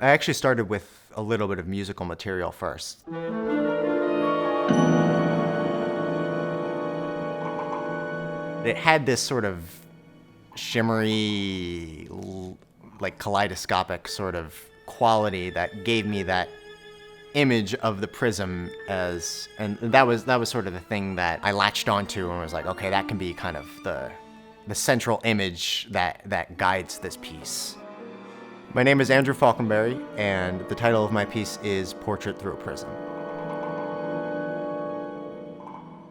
I actually started with a little bit of musical material first. It had this sort of shimmery, like kaleidoscopic sort of quality that gave me that image of the prism and that was sort of the thing that I latched onto and was like, okay, that can be kind of the central image that guides this piece. My name is Andrew Faulkenberry, and the title of my piece is Portrait Through a Prism.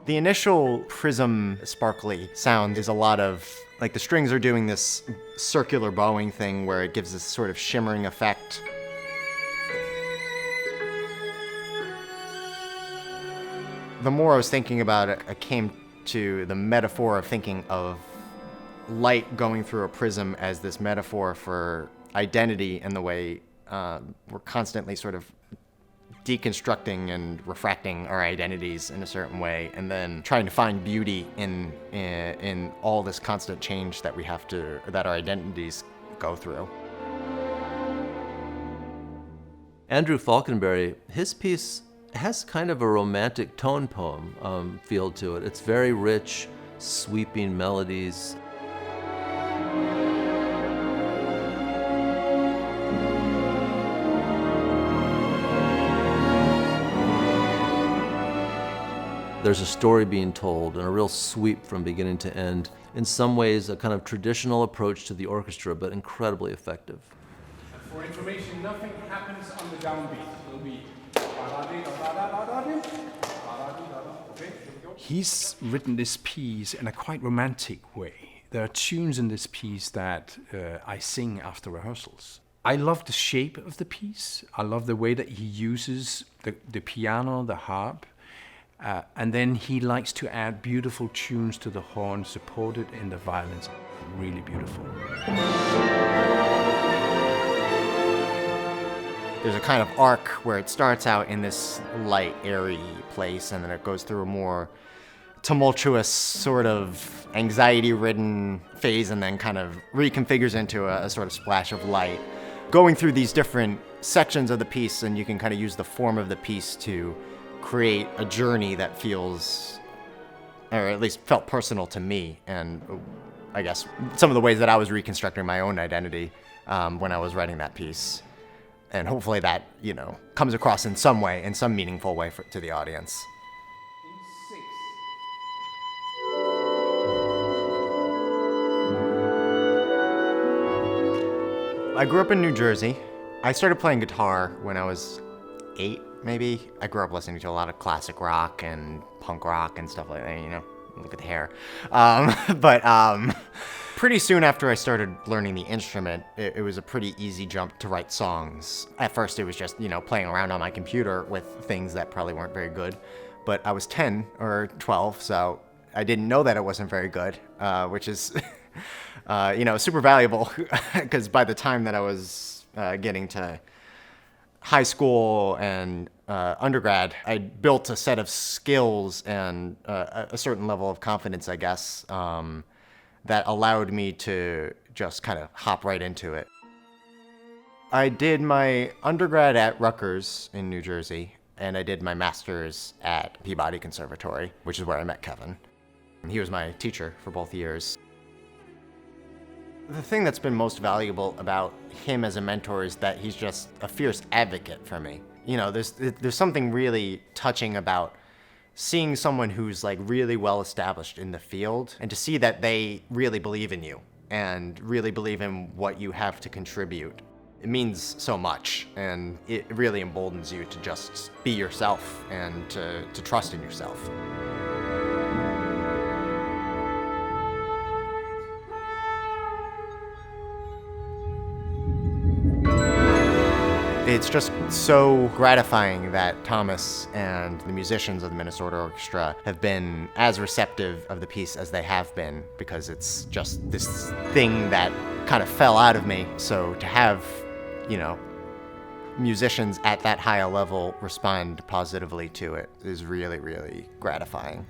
The initial prism sparkly sound is a lot of, like, the strings are doing this circular bowing thing where it gives this sort of shimmering effect. The more I was thinking about it, I came to the metaphor of thinking of light going through a prism as this metaphor for identity and the way we're constantly sort of deconstructing and refracting our identities in a certain way, and then trying to find beauty in all this constant change that that our identities go through. Andrew Faulkenberry, his piece has kind of a romantic tone poem feel to it. It's very rich, sweeping melodies. There's a story being told and a real sweep from beginning to end. In some ways, a kind of traditional approach to the orchestra, but incredibly effective. For information, nothing happens on the downbeat. It'll be... He's written this piece in a quite romantic way. There are tunes in this piece that I sing after rehearsals. I love the shape of the piece. I love the way that he uses the piano, the harp, and then he likes to add beautiful tunes to the horn, supported in the violins. Really beautiful. There's a kind of arc where it starts out in this light, airy place, and then it goes through a more tumultuous, sort of anxiety-ridden phase, and then kind of reconfigures into a sort of splash of light. Going through these different sections of the piece, and you can kind of use the form of the piece to create a journey that feels, or at least felt personal to me, and I guess some of the ways that I was reconstructing my own identity when I was writing that piece. And hopefully that, comes across in some way, in some meaningful way to the audience. I grew up in New Jersey. I started playing guitar when I was 8, maybe. I grew up listening to a lot of classic rock and punk rock and stuff like that, Look at the hair. But pretty soon after I started learning the instrument, it was a pretty easy jump to write songs. At first it was just, playing around on my computer with things that probably weren't very good. But I was 10 or 12, so I didn't know that it wasn't very good, which is, super valuable, because by the time that I was getting to high school and undergrad, I built a set of skills and a certain level of confidence, I guess, that allowed me to just kind of hop right into it. I did my undergrad at Rutgers in New Jersey, and I did my master's at Peabody Conservatory, which is where I met Kevin. He was my teacher for both years. The thing that's been most valuable about him as a mentor is that he's just a fierce advocate for me. There's something really touching about seeing someone who's like really well established in the field, and to see that they really believe in you and really believe in what you have to contribute. It means so much, and it really emboldens you to just be yourself and to trust in yourself. It's just so gratifying that Thomas and the musicians of the Minnesota Orchestra have been as receptive of the piece as they have been, because it's just this thing that kind of fell out of me. So to have, musicians at that high a level respond positively to it is really, really gratifying.